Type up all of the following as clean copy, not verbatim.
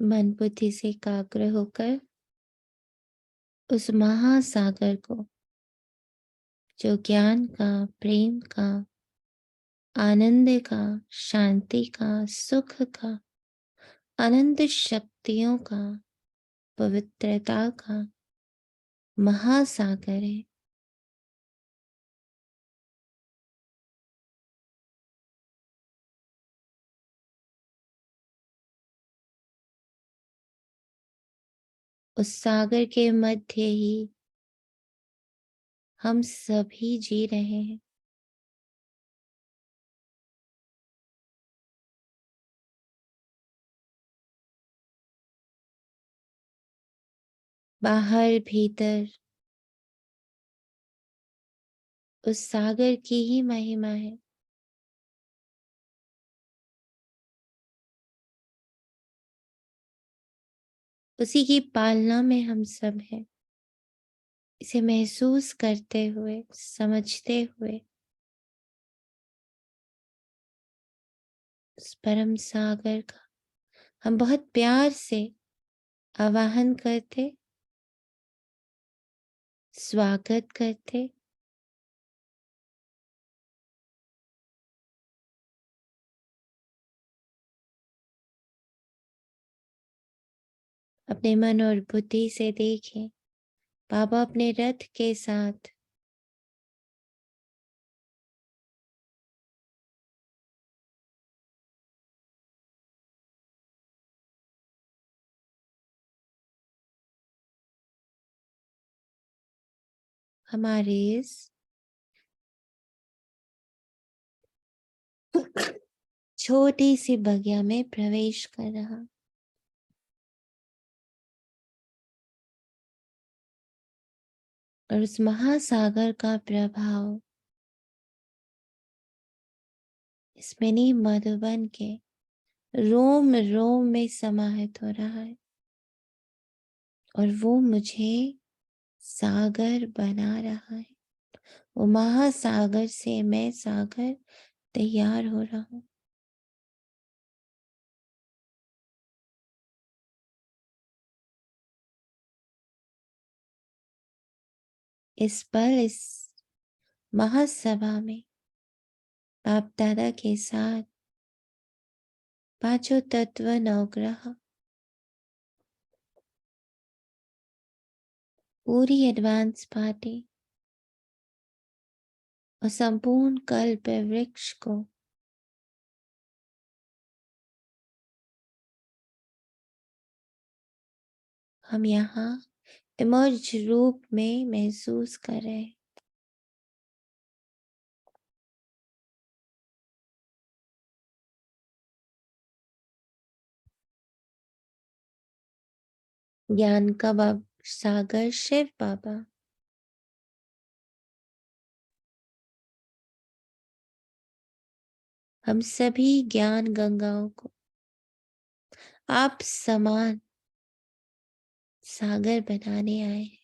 मन बुद्धि से एकाग्र होकर उस महासागर को, जो ज्ञान का, प्रेम का, आनंद का, शांति का, सुख का, अनंत शक्तियों का, पवित्रता का महासागर है, उस सागर के मध्य ही हम सभी जी रहे हैं। बाहर भीतर उस सागर की ही महिमा है। उसी की पालना में हम सब हैं। इसे महसूस करते हुए, समझते हुए उस परम सागर का हम बहुत प्यार से आवाहन करते, स्वागत करते, अपने मन और बुद्धि से देखें बाबा अपने रथ के साथ हमारे इस छोटी सी बगिया में प्रवेश कर रहा। और उस महासागर का प्रभाव इस मिनी मधुबन के रोम रोम में समाहित हो रहा है, और वो मुझे सागर बना रहा है। वो महासागर से मैं सागर तैयार हो रहा हूँ। इस पल, इस महासभा में बाप दादा के साथ पांचों तत्व नवग्रह, पूरी एडवांस पार्टी और संपूर्ण कल्प वृक्ष को हम यहाँ इमर्ज रूप में महसूस कर रहे हैं। ज्ञान का सागर शिव बाबा, हम सभी ज्ञान गंगाओं को आप समान सागर बनाने आए हैं।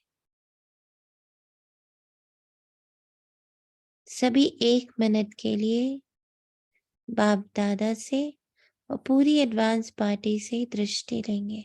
सभी 1 मिनट के लिए बाप दादा से और पूरी एडवांस पार्टी से दृष्टि लेंगे।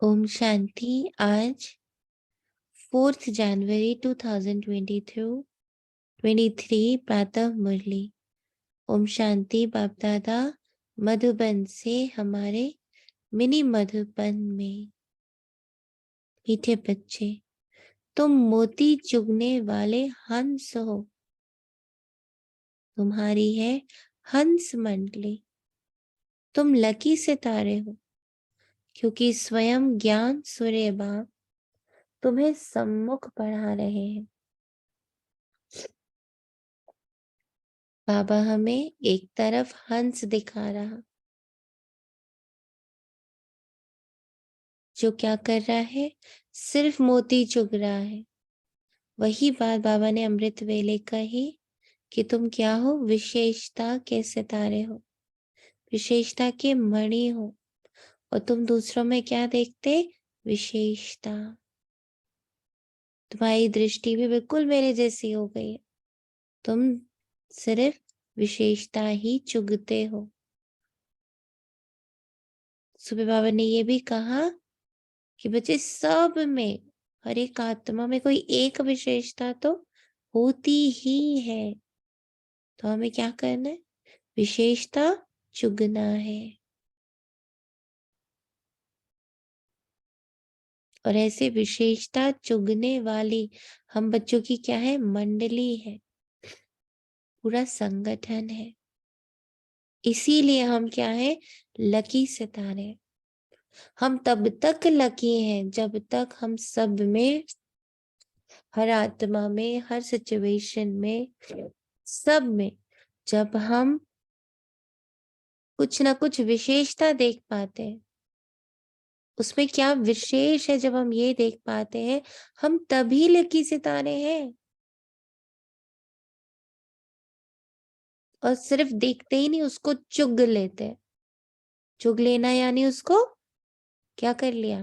ओम शांति। आज 4 जनवरी 2023 प्रातः मुरली। ओम शांति। बाप दादा मधुबन से हमारे मिनी मधुबन में मीठे बच्चे तुम मोती चुगने वाले हंस हो, तुम्हारी है हंस मंडली। तुम लकी सितारे हो, क्योंकि स्वयं ज्ञान सूर्य बाप तुम्हें सम्मुख पढ़ा रहे हैं। बाबा हमें एक तरफ हंस दिखा रहा, जो क्या कर रहा है, सिर्फ मोती चुग रहा है। वही बात बाबा ने अमृत वेले कही कि तुम क्या हो, विशेषता के सितारे हो, विशेषता के मणि हो, और तुम दूसरों में क्या देखते, विशेषता। तुम्हारी दृष्टि भी बिल्कुल मेरे जैसी हो गई है, तुम सिर्फ विशेषता ही चुगते हो। सुबह बाबा ने ये भी कहा कि बच्चे सब में, हर एक आत्मा में कोई एक विशेषता तो होती ही है। तो हमें क्या करना है, विशेषता चुगना है। और ऐसे विशेषता चुगने वाली हम बच्चों की क्या है, मंडली है, पूरा संगठन है। इसीलिए हम क्या है, लकी सितारे। हम तब तक लकी हैं जब तक हम सब में, हर आत्मा में, हर सिचुएशन में, सब में, जब हम कुछ ना कुछ विशेषता देख पाते हैं, उसमें क्या विशेष है, जब हम ये देख पाते हैं, हम तभी लकी सितारे हैं। और सिर्फ देखते ही नहीं, उसको चुग लेते हैं। चुग लेना यानी उसको क्या कर लिया,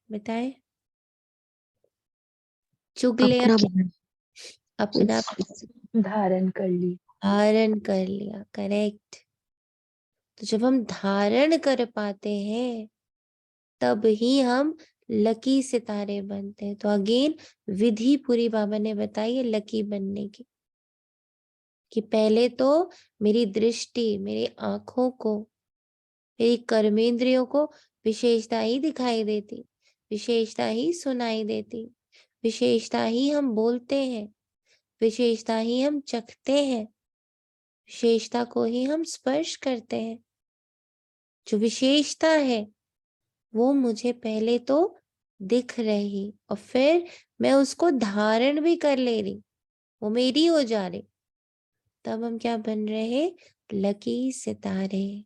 बताए, चुग लिया, अपना बना, अपना धारण कर ली। धारण कर लिया, करेक्ट। तो जब हम धारण कर पाते हैं, तब ही हम लकी सितारे बनते हैं। तो अगेन विधि पूरी बाबा ने बताई है लकी बनने की, कि पहले तो मेरी दृष्टि, मेरी आंखों को, मेरी कर्मेंद्रियों को विशेषता ही दिखाई देती, विशेषता ही सुनाई देती, विशेषता ही हम बोलते हैं, विशेषता ही हम चखते हैं, विशेषता को ही हम स्पर्श करते हैं। जो विशेषता है वो मुझे पहले तो दिख रही, और फिर मैं उसको धारण भी कर ले रही, वो मेरी हो जा रही। तब हम क्या बन रहे, लकी सितारे।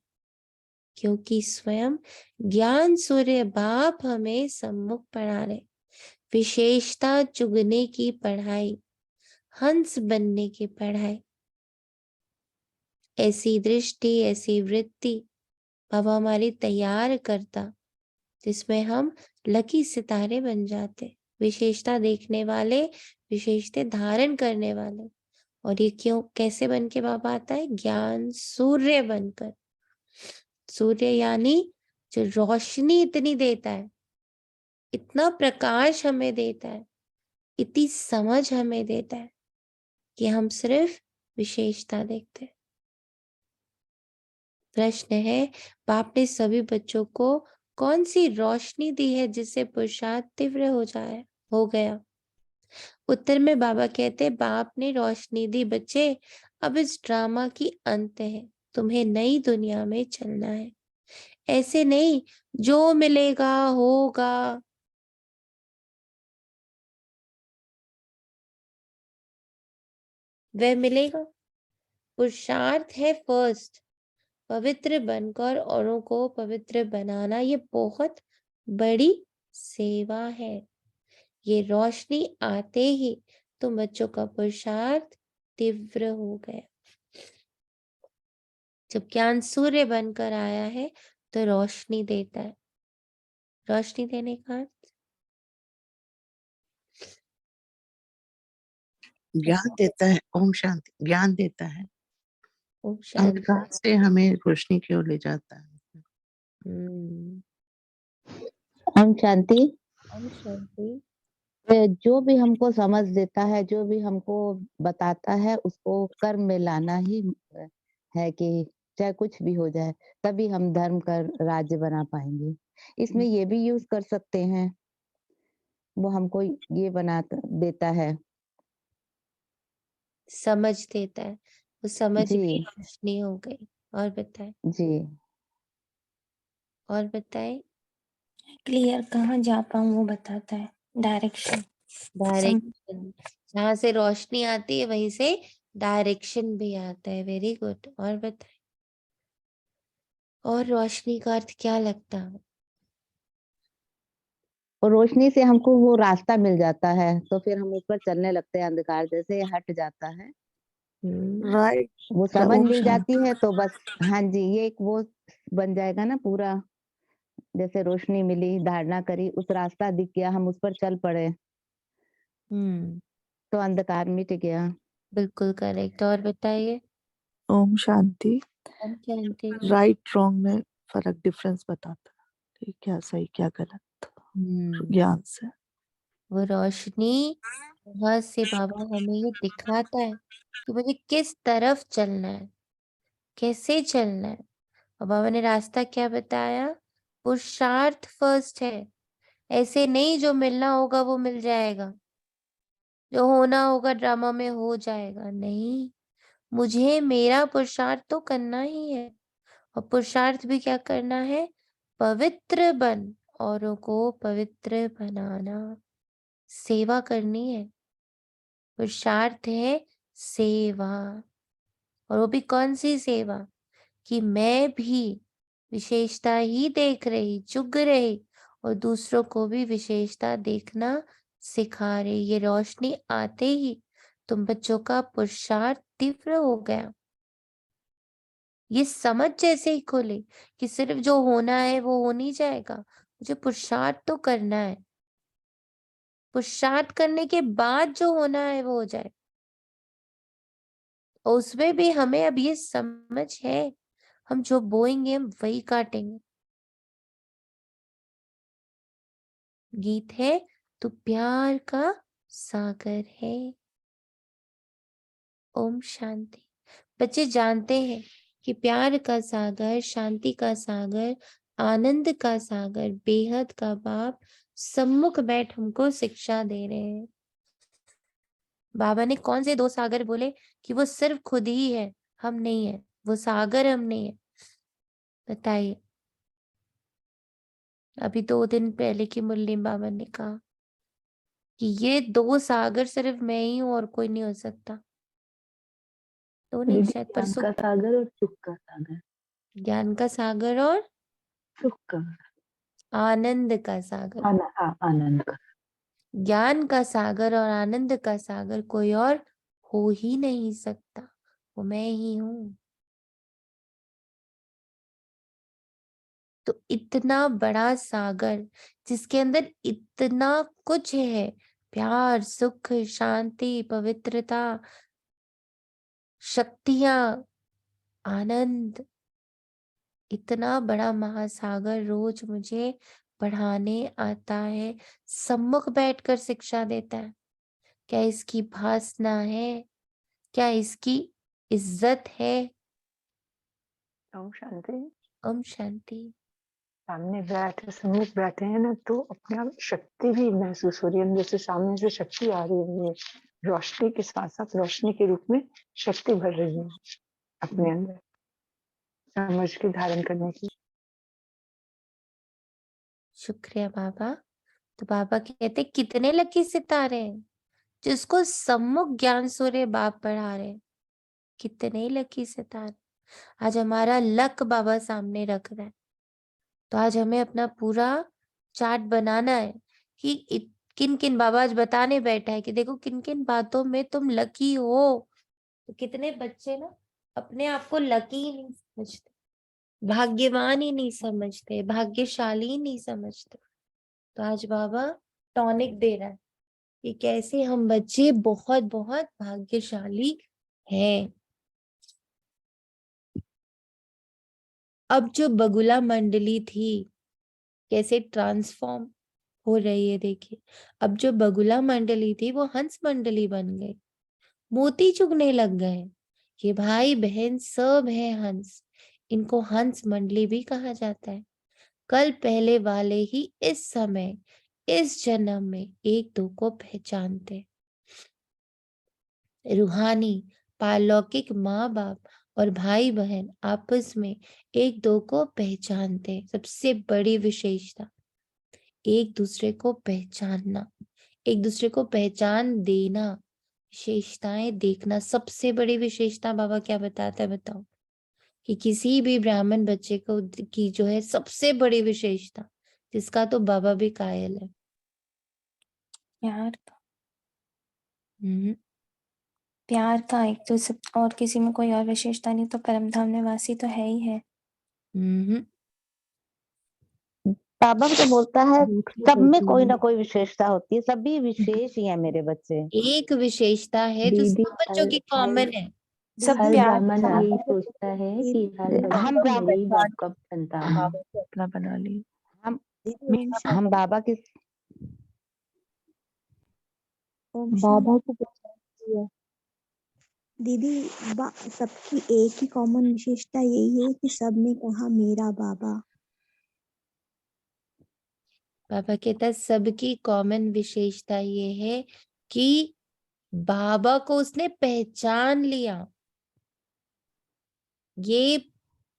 क्योंकि स्वयं ज्ञान सूर्य बाप हमें सम्मुख पढ़ा रहे, विशेषता चुगने की पढ़ाई, हंस बनने की पढ़ाई। ऐसी दृष्टि, ऐसी वृत्ति बाबा हमारी तैयार करता, जिसमें हम लकी सितारे बन जाते, विशेषता देखने वाले, विशेषता धारण करने वाले। और ये क्यों, कैसे बन के बाबा आता है, ज्ञान सूर्य बनकर। सूर्य यानी जो रोशनी इतनी देता है, इतना प्रकाश हमें देता है, इतनी समझ हमें देता है, कि हम सिर्फ विशेषता देखते हैं। प्रश्न है, बाप ने सभी बच्चों को कौन सी रोशनी दी है जिससे पुरुषार्थ तीव्र हो गया। उत्तर में बाबा कहते, बाप ने रोशनी दी बच्चे, अब इस ड्रामा की अंत है, तुम्हें नई दुनिया में चलना है। ऐसे नहीं, जो मिलेगा होगा, वह मिलेगा। पुरुषार्थ है फर्स्ट, पवित्र बनकर औरों को पवित्र बनाना, ये बहुत बड़ी सेवा है। ये रोशनी आते ही तुम बच्चों का पुरुषार्थ तीव्र हो गया। जब ज्ञान सूर्य बनकर आया है तो रोशनी देता है। रोशनी देने का अर्थ ज्ञान देता है, ओम शांति, ज्ञान देता है, ओम शांति। अंधकार से हमें रोशनी की ओर ले जाता है। ओम शांति। ओम शांति। जो भी हमको समझ देता है, जो भी हमको बताता है, उसको कर्म में लाना ही है, कि चाहे कुछ भी हो जाए, तभी हम धर्म का राज्य बना पाएंगे। इसमें ये भी यूज कर सकते हैं वो हमको ये बना देता है। समझ देता है, वो समझ जी, भी रोशनी हो गई। और बताए, जी। और बताए। क्लियर कहाँ जा पाऊँ वो बताता है, डायरेक्शन। डायरेक्शन, जहाँ से रोशनी आती है वहीं से डायरेक्शन भी आता है। Very good. और बताए, और रोशनी का अर्थ क्या लगता है? और रोशनी से हमको वो रास्ता मिल जाता है, तो फिर हम उस पर चलने लगते हैं, अंधकार जैसे हट जाता है। राइट। वो समझ ओम मिल जाती शांति। है तो बस, हाँ जी, ये एक वो बन जाएगा ना पूरा, जैसे रोशनी मिली, धारणा करी, उस रास्ता दिख गया, हम उस पर चल पड़े, हम्म, तो अंधकार मिट गया। बिल्कुल करेक्ट। और बताइए। ओम शांति। हम जानते हैं। राइट रॉन्ग में फर्क डिफरेंस बताता है कि क्या सही क्या गलत, ज्ञान से। वो रोशनी वहां से बाबा हमें ये दिखाता है कि मुझे किस तरफ चलना है, कैसे चलना है। और बाबा ने रास्ता क्या बताया? पुरुषार्थ फर्स्ट है। ऐसे नहीं जो मिलना होगा वो मिल जाएगा, जो होना होगा ड्रामा में हो जाएगा। नहीं, मुझे मेरा पुरुषार्थ तो करना ही है। और पुरुषार्थ भी क्या करना है? पवित्र बन, औरों को पवित्र बनाना, सेवा करनी है। पुरुषार्थ है सेवा। और वो भी कौन सी सेवा? कि मैं भी विशेषता ही देख रही, चुग रही, और दूसरों को भी विशेषता देखना सिखा रही। ये रोशनी आते ही तुम बच्चों का पुरुषार्थ तीव्र हो गया। ये समझ जैसे ही खोले कि सिर्फ जो होना है वो हो नहीं जाएगा, मुझे पुरुषार्थ तो करना है। पुरुषार्थ करने के बाद जो होना है वो हो जाए। और उसमें भी हमें अब ये समझ है, हम जो बोएंगे हम वही काटेंगे। गीत है, तू प्यार का सागर है। ओम शांति। बच्चे जानते हैं कि प्यार का सागर, शांति का सागर, आनंद का सागर, बेहद का बाप सम्मुख बैठ हमको शिक्षा दे रहे हैं। बाबा ने कौन से दो सागर बोले? कि वो सिर्फ खुद ही है, हम नहीं है। वो सागर हम नहीं है। बताइए। अभी 2 दिन पहले की मुरली बाबा ने कहा कि ये दो सागर सिर्फ मैं ही हूं और कोई नहीं हो सकता। तो नहीं, दीदी, शायद ज्ञान परसों। का सागर और सुख का सागर। ज्ञान का सागर और सुख का। आनंद का सागर। आनंद का। ज्ञान का सागर और आनंद का सागर कोई और हो ही नहीं सकता, वो मैं ही हूं। तो इतना बड़ा सागर जिसके अंदर इतना कुछ है, प्यार, सुख, शांति, पवित्रता, शक्तियां, आनंद, इतना बड़ा महासागर रोज मुझे पढ़ाने आता है, सम्मुख बैठकर शिक्षा देता है। क्या इसकी भासना है? क्या इसकी इज्जत है? ओम शांति। ओम शांति। सामने बैठे, सम्मुख बैठे हैं ना, तो अपने आप शक्ति भी महसूस हो रही है, जैसे सामने से शक्ति आ रही है। रोशनी के साथ साथ रोशनी के रूप में शक्ति भर रही है अपने अंदर, समझ के धारण करने की। शुक्रिया बाबा। तो बाबा कहते कितने लकी सितारे हैं जिसको सम्मुख ज्ञान सूर्य बाप पढ़ा रहे हैं। कितने लकी सितारे। आज हमारा लक बाबा सामने रख रहा है। तो आज हमें अपना पूरा चार्ट बनाना है कि किन किन, बाबा आज बताने बैठा है कि देखो किन किन बातों में तुम लकी हो। तो कितने बच्चे ना अपने आप को लकी ही नहीं समझते, भाग्यवान ही नहीं समझते, भाग्यशाली ही नहीं समझते। तो आज बाबा टॉनिक दे रहा है कि कैसे हम बच्चे बहुत बहुत भाग्यशाली हैं। अब जो बगुला मंडली थी कैसे ट्रांसफॉर्म हो रही है, देखिए। अब जो बगुला मंडली थी वो हंस मंडली बन गई, मोती चुगने लग गए। ये भाई बहन सब है हंस, इनको हंस मंडली भी कहा जाता है। कल पहले वाले ही इस समय इस जन्म में एक दो को पहचानते। रूहानी पारलौकिक माँ बाप और भाई बहन आपस में एक दो को पहचानते। सबसे बड़ी विशेषता एक दूसरे को पहचानना, एक दूसरे को पहचान देना, विशेषताएं देखना। सबसे बड़ी विशेषता बाबा क्या बताता है बताओ? कि किसी भी ब्राह्मण बच्चे को की जो है सबसे बड़ी विशेषता, जिसका तो बाबा भी कायल है। प्यार का, हम्म, प्यार का एक तो सब, और किसी में कोई और विशेषता नहीं, तो परम धाम निवासी तो है ही है। हम्म। बाबा तो बोलता है रूठ भी सब में करती कोई है। ना कोई विशेषता होती है, सभी विशेष ही है मेरे बच्चे। एक विशेषता है जो दीदी सब बच्चों की कॉमन है। सब हर प्यार ब्राह्मण अच्छा, यही सोचता है कि हर हम बच्चा ब्राह्मण मेरे ही बाप का संतान है। बाबा को अपना बना ली। हम मेरा हम बाबा की ओम बाबा शांति। को पहचान लिया। दीदी सबकी एक ही कॉमन विशेषता यही है कि सब ने कहा मेरा बाबा। बाबा कहता है सबकी कॉमन विशेषता ये है कि बाबा को उसने पहचान लिया। ये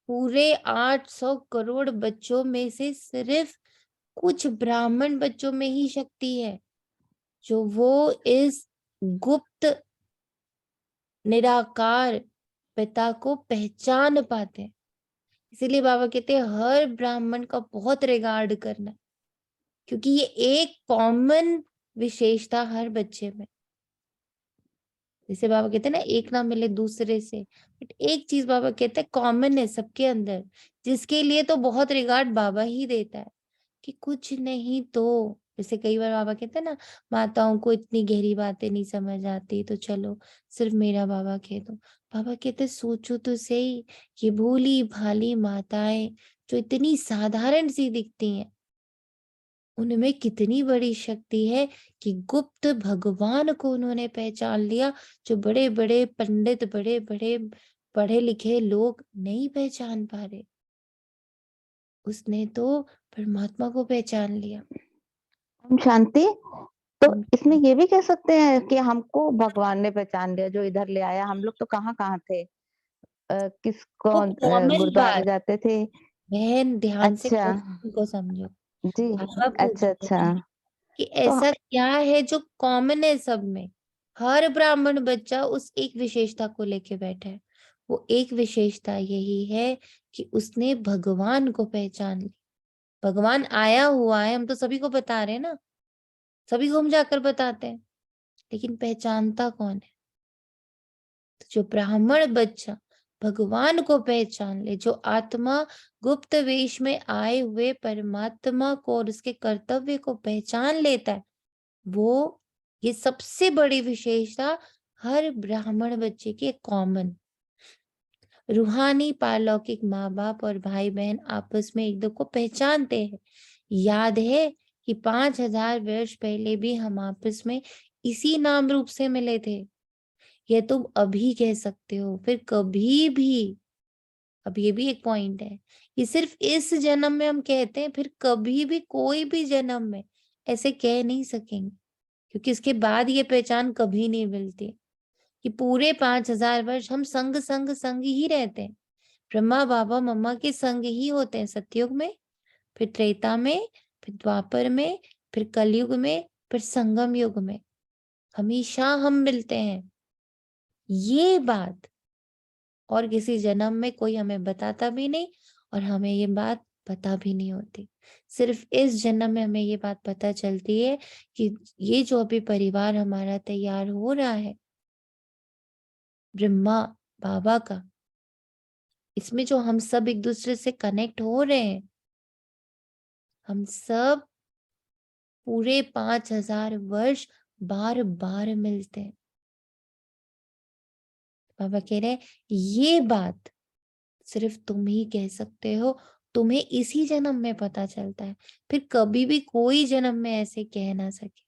पूरे 800 करोड़ बच्चों में से सिर्फ कुछ ब्राह्मण बच्चों में ही शक्ति है जो वो इस गुप्त निराकार पिता को पहचान पाते हैं। इसीलिए बाबा कहते हैं हर ब्राह्मण का बहुत रिगार्ड करना, क्योंकि ये एक कॉमन विशेषता हर बच्चे में। जैसे बाबा कहते हैं ना एक ना मिले दूसरे से, बट एक चीज बाबा कहते हैं कॉमन है सबके अंदर, जिसके लिए तो बहुत रिगार्ड बाबा ही देता है कि कुछ नहीं तो। जैसे कई बार बाबा कहते हैं ना माताओं को इतनी गहरी बातें नहीं समझ आती, तो चलो सिर्फ मेरा बाबा कह दो। बाबा कहते सोचो तो सही, ये भोली भाली माताएं जो इतनी साधारण सी दिखती हैं, उनमें कितनी बड़ी शक्ति है कि गुप्त भगवान को उन्होंने पहचान लिया, जो बड़े बड़े पंडित बड़े बड़े पढ़े लिखे लोग नहीं पहचान पा रहे। उसने तो परमात्मा को पहचान लिया। हम शांति। तो इसमें ये भी कह सकते हैं कि हमको भगवान ने पहचान लिया, जो इधर ले आया। हम लोग तो कहाँ कहाँ थे, किसको वो कॉमन गुरुद्वारे बात, जाते थे। बहन ध्यान से अच्छा क्वेश्चन को समझो। जी, बाबा अच्छा पूछते अच्छा। हैं कि तो ऐसा क्या है जो कॉमन है सब में। हर ब्राह्मण बच्चा उस एक विशेषता को लेके बैठा है। वो एक विशेषता यही है कि उसने भगवान को पहचान ली। भगवान आया हुआ है, हम तो सभी को बता रहे हैं ना, सभी को हम जाकर बताते हैं, लेकिन पहचानता कौन है? तो जो ब्राह्मण बच्चा भगवान को पहचान ले, जो आत्मा गुप्त वेश में आए हुए परमात्मा को और उसके कर्तव्य को पहचान लेता है, वो ये सबसे बड़ी विशेषता हर ब्राह्मण बच्चे की कॉमन। रूहानी पारलौकिक माँ बाप और भाई बहन आपस में एक दो को पहचानते हैं। याद है कि 5000 वर्ष पहले भी हम आपस में इसी नाम रूप से मिले थे। ये तुम अभी कह सकते हो, फिर कभी भी। अब ये भी एक पॉइंट है, ये सिर्फ इस जन्म में हम कहते हैं, फिर कभी भी कोई भी जन्म में ऐसे कह नहीं सकेंगे, क्योंकि इसके बाद ये पहचान कभी नहीं मिलती कि पूरे 5000 वर्ष हम संग संग संग ही रहते हैं। ब्रह्मा बाबा मम्मा के संग ही होते हैं सतयुग में, फिर त्रेता में, फिर द्वापर में, फिर कलयुग में, फिर संगम युग में हमेशा हम मिलते हैं। ये बात और किसी जन्म में कोई हमें बताता भी नहीं, और हमें ये बात पता भी नहीं होती। सिर्फ इस जन्म में हमें ये बात पता चलती है कि ये जो अभी परिवार हमारा तैयार हो रहा है ब्रह्मा बाबा का, इसमें जो हम सब एक दूसरे से कनेक्ट हो रहे हैं, हम सब पूरे 5000 वर्ष बार बार मिलते हैं। बाबा कह रहे हैं ये बात सिर्फ तुम ही कह सकते हो, तुम्हें इसी जन्म में पता चलता है, फिर कभी भी कोई जन्म में ऐसे कह ना सके।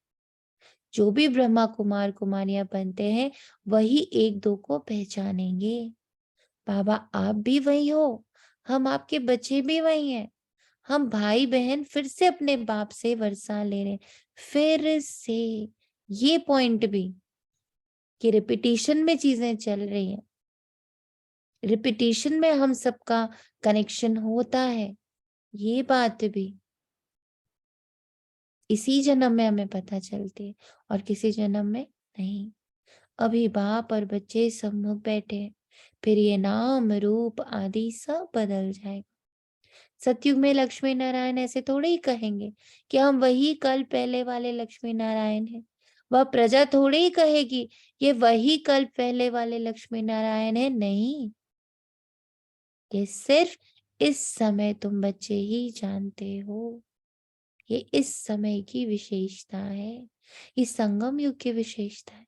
जो भी ब्रह्मा कुमार कुमारियां बनते हैं वही एक दो को पहचानेंगे। बाबा आप भी वही हो, हम आपके बच्चे भी वही हैं। हम भाई बहन फिर से अपने बाप से वर्षा ले रहे हैं, फिर से। ये पॉइंट भी कि रिपीटिशन में चीजें चल रही हैं, रिपीटिशन में हम सबका कनेक्शन होता है, ये बात भी इसी जन्म में हमें पता चलती है और किसी जन्म में नहीं। अभी बाप और बच्चे सम्मुख बैठे हैं, फिर ये नाम रूप आदि सब बदल जाएगा। सतयुग में लक्ष्मी नारायण ऐसे थोड़े ही कहेंगे कि हम वही कल पहले वाले लक्ष्मी नारायण हैं। वह प्रजा थोड़े ही कहेगी ये वही कल पहले वाले लक्ष्मी नारायण है। नहीं, ये सिर्फ इस समय तुम बच्चे ही जानते हो। ये इस समय की विशेषता है, ये संगम युग की विशेषता है।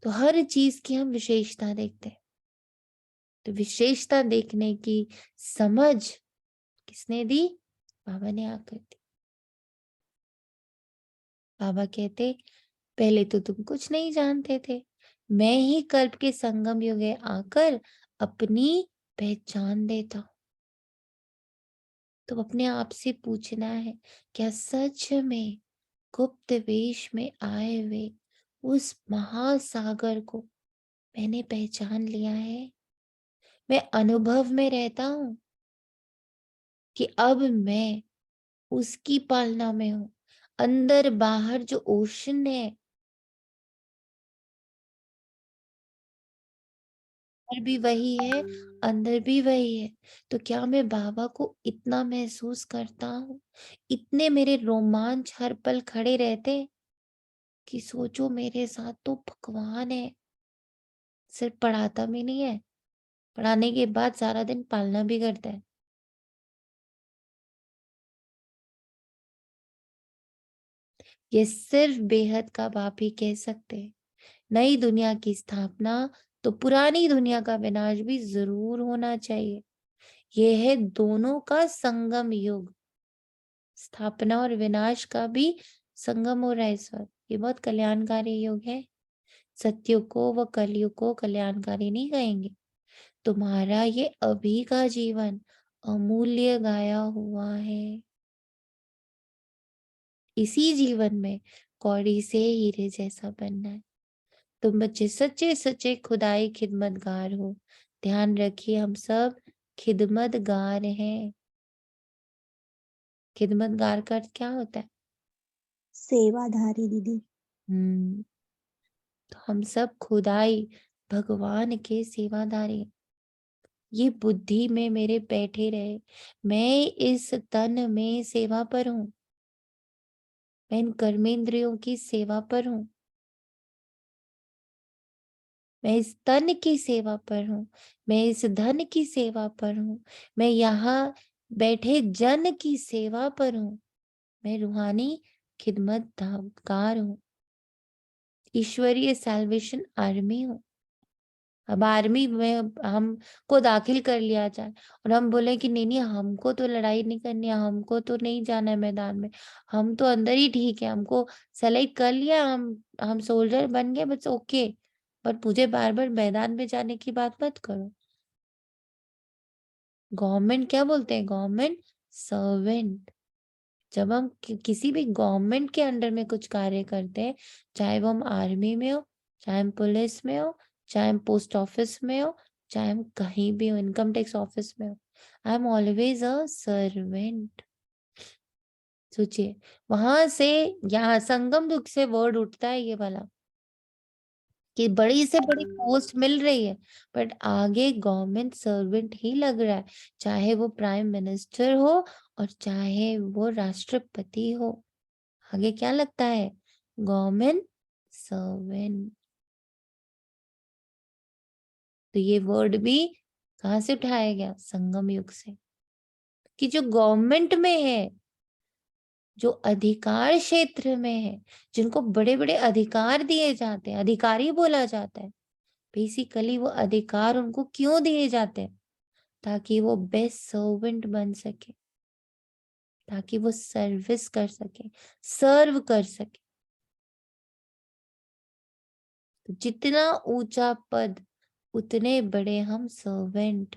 तो हर चीज की हम विशेषता देखते हैं। तो विशेषता देखने की समझ किसने दी? बाबा ने आकर दी। बाबा कहते पहले तो तुम कुछ नहीं जानते थे, मैं ही कल्प के संगम युगे आकर अपनी पहचान देता हूं। तो अपने आप से पूछना है, क्या सच में गुप्त वेश में आए हुए उस महासागर को मैंने पहचान लिया है? मैं अनुभव में रहता हूं कि अब मैं उसकी पालना में हूं। अंदर बाहर जो ओशन है, बाहर भी वही है, अंदर भी वही है। तो क्या मैं बाबा को इतना महसूस करता हूँ, इतने मेरे रोमांच हर पल खड़े रहते हैं कि सोचो मेरे साथ तो भगवान है। सिर्फ पढ़ाता भी नहीं है, पढ़ाने के बाद सारा दिन पालना भी करता है। ये सिर्फ बेहद का बाप ही कह सकते हैं। नई दुनिया की स्थापना तो पुरानी दुनिया का विनाश भी जरूर होना चाहिए। ये है दोनों का संगम युग, स्थापना और विनाश का भी संगम हो रहा है इस वक्त। ये बहुत कल्याणकारी युग है। सत्युग को व कलयुग को कल्याणकारी नहीं कहेंगे। तुम्हारा ये अभी का जीवन अमूल्य गाया हुआ है। इसी जीवन में कौड़ी से हीरे जैसा बनना है। तुम बच्चे सच्चे सच्चे खुदाई खिदमतगार हो। ध्यान रखिए, हम सब खिदमतगार हैं। खिदमतगार का अर्थ क्या होता है? सेवाधारी दीदी। तो हम सब खुदाई भगवान के सेवादारी हैं। ये बुद्धि में मेरे बैठे रहे, मैं इस तन में सेवा पर हूँ, मैं इन कर्मेंद्रियों की सेवा पर हूँ, मैं इस तन की सेवा पर हूँ, मैं इस धन की सेवा पर हूँ, मैं यहाँ बैठे जन की सेवा पर हूँ, मैं रूहानी खिदमतगार हूँ, ईश्वरीय सैल्वेशन आर्मी हूँ। अब आर्मी में हमको दाखिल कर लिया जाए और हम बोले कि नहीं नहीं हमको तो लड़ाई नहीं करनी है, हमको तो नहीं जाना है मैदान में, हम तो अंदर ही ठीक है, हमको सेलेक्ट कर लिया, हम सोल्जर बन गए, बस ओके, बट मुझे बार बार मैदान में जाने की बात मत करो। गवर्नमेंट क्या बोलते हैं? Government servant. जब हम किसी भी गवर्नमेंट के अंडर में कुछ कार्य करते हैं, चाहे वो हम आर्मी में हो, चाहे हम पुलिस में हो, चाहे हम पोस्ट ऑफिस में हो, चाहे हम कहीं भी हो, इनकम टैक्स ऑफिस में हो, I am always a servant. सोचिए, वहां से यहाँ संगम दुख से वर्ड उठता है ये वाला कि बड़ी से बड़ी पोस्ट मिल रही है, बट आगे गवर्नमेंट सर्वेंट ही लग रहा है, चाहे वो प्राइम मिनिस्टर हो और चाहे वो राष्ट्रपति हो। आगे क्या लगता है? Government servant. तो ये वर्ड भी कहां से उठाया गया? संगम युग से। कि जो गवर्नमेंट में है, जो अधिकार क्षेत्र में है, जिनको बड़े बड़े अधिकार दिए जाते हैं, अधिकारी बोला जाता है, बेसिकली वो अधिकार उनको क्यों दिए जाते हैं? ताकि वो बेस्ट सर्वेंट बन सके, ताकि वो सर्विस कर सके, सर्व कर सके। तो जितना ऊंचा पद उतने बड़े हम सर्वेंट।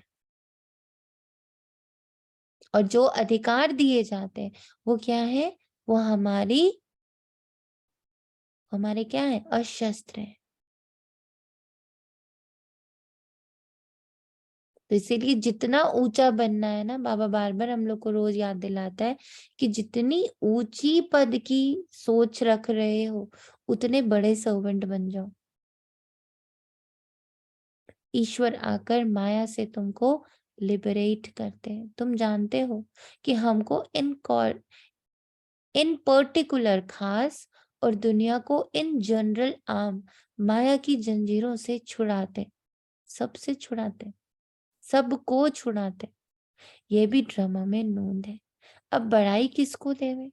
और जो अधिकार दिए जाते हैं वो क्या है? वो हमारे क्या है? अशस्त्र है। तो इसीलिए जितना ऊंचा बनना है ना, बाबा बार बार हम लोग को रोज याद दिलाता है कि जितनी ऊंची पद की सोच रख रहे हो उतने बड़े सर्वेंट बन जाओ। ईश्वर आकर माया से तुमको लिबरेट करते हैं। तुम जानते हो कि हमको इन पर्टिकुलर खास और दुनिया को इन जनरल आम माया की जंजीरों से छुड़ाते, सबसे छुड़ाते, सबको छुड़ाते। ये भी ड्रामा में नूंद है। अब बड़ाई किसको देवे?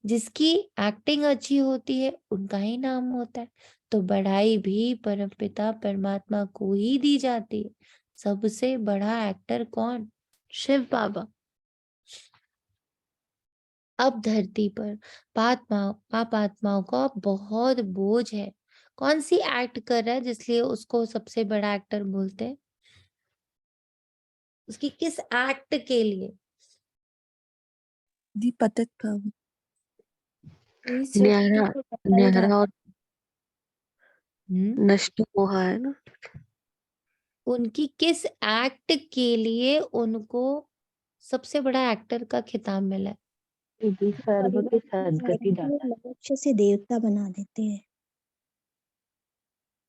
जिसकी एक्टिंग अच्छी होती है उनका ही नाम होता है। तो बड़ाई भी परमपिता परमात्मा को ही दी जाती है। सबसे बड़ा एक्टर कौन? शिव बाबा। अब धरती पर पापात्माओं का बहुत बोझ है। कौन सी एक्ट कर रहा है जिसलिए उसको सबसे बड़ा एक्टर बोलते हैं? उसकी किस एक्ट के लिए? दी पतित पावन। ये सृष्टि न्यारा को बदल न्यारा रहा और हम्म नष्ट हुआ है ना। उनकी किस एक्ट के लिए उनको सबसे बड़ा एक्टर का खिताब मिला है? दीदी सर्व के सदगति दाता। मनुष्य से देवता बना देते हैं।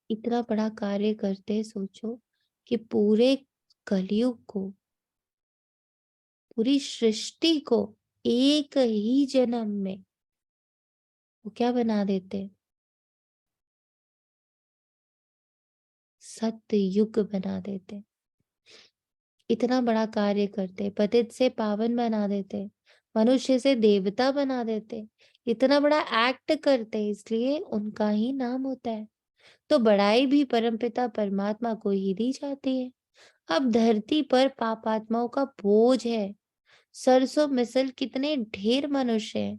इतना बड़ा कार्य करते, सोचो कि पूरे कलयुग को, पूरी सृष्टि को एक ही जन्म में वो क्या बना देते? सत्य युग बना देते। इतना बड़ा कार्य करते, पतित से पावन बना देते, मनुष्य से देवता बना देते, इतना बड़ा एक्ट करते, इसलिए उनका ही नाम होता है। तो बड़ाई भी परमपिता परमात्मा को ही दी जाती है। अब धरती पर पापात्माओं का बोझ है। सरसों मिसल कितने ढेर मनुष्य हैं,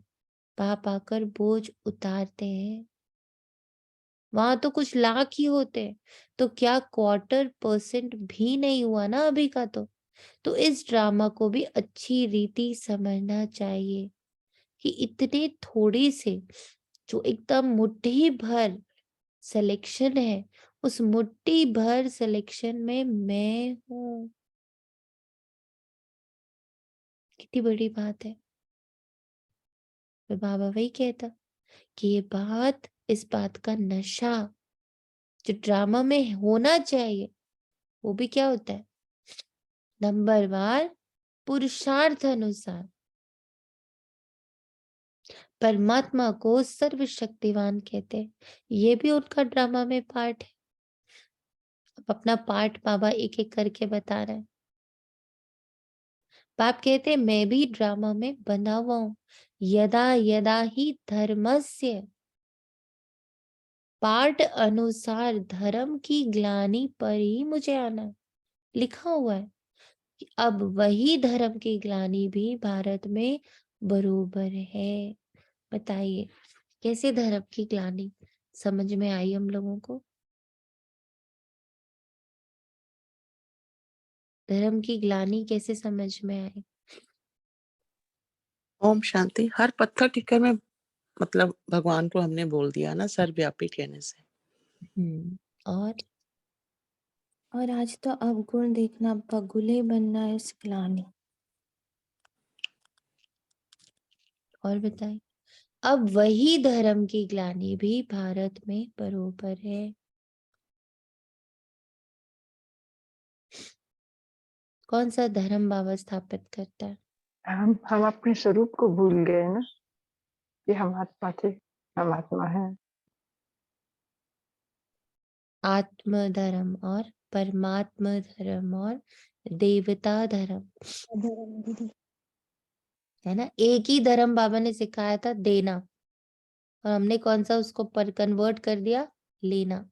पाप आकर बोझ उतारते हैं। वहां तो कुछ लाख ही होते, तो क्या 1/4% भी नहीं हुआ ना अभी का। तो इस ड्रामा को भी अच्छी रीति समझना चाहिए कि इतने थोड़े से जो एकदम मुट्ठी भर सिलेक्शन है, उस मुट्ठी भर सिलेक्शन में मैं हूँ। कितनी बड़ी बात है। तो बाबा वही कहता कि ये बात, इस बात का नशा जो ड्रामा में होना चाहिए वो भी क्या होता है? नंबरवार पुरुषार्थ अनुसार परमात्मा को सर्वशक्तिवान कहते हैं। ये भी उनका ड्रामा में पार्ट है। अब अपना पार्ट बाबा एक एक करके बता रहे हैं। बाप कहते हैं मैं भी ड्रामा में बंधा हुआ हूं। यदा यदा ही धर्मस्य पार्ट अनुसार धर्म की ग्लानि पर ही मुझे आना है। लिखा हुआ है कि अब वही धर्म की ग्लानि भी भारत में बरोबर है। बताइए कैसे धर्म की ग्लानि समझ में आई हम लोगों को? धर्म की ग्लानि कैसे समझ में आई? ओम शांति। हर पत्थर टिक्कर में मतलब भगवान को हमने बोल दिया ना, सर्वव्यापी कहने से। और आज तो अवगुण देखना, बगुले बनना इस ग्लानि। और बताएं। अब वही धर्म की ग्लानि भी भारत में बरोबर है। कौन सा धर्म बाबा स्थापित करता है? हम अपने स्वरूप को भूल गए ना कि हम आत्मा थे, हम आत्मा है। आत्म धर्म और परमात्मा धर्म और देवता धर्म, धर्म दीदी। है ना। एक ही धर्म बाबा ने सिखाया था, देना, और हमने कौन सा उसको पर कन्वर्ट कर दिया? लेना।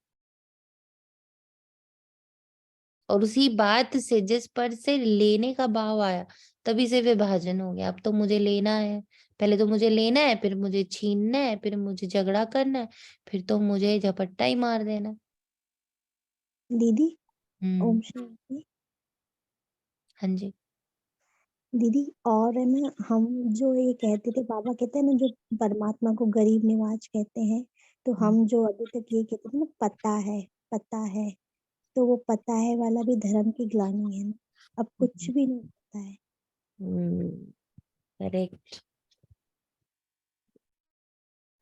और उसी बात से, जिस पर से लेने का भाव आया, तभी से विभाजन हो गया। अब तो मुझे लेना है, पहले तो मुझे लेना है, फिर मुझे छीनना है, फिर मुझे झगड़ा करना है, फिर तो मुझे झपट्टा ही मार देना। दीदी हम्म। ओम शांति। हाँ जी। दीदी और है ना, हम जो ये कहते थे, बाबा कहते हैं ना, जो परमात्मा को गरीब निवाज कहते हैं, तो हम जो अभी तक ये कहते थे ना, पता है, तो वो पता है वाला भी धर्म की ग्लानि है ना। अब कुछ भी नहीं पता है। करेक्ट।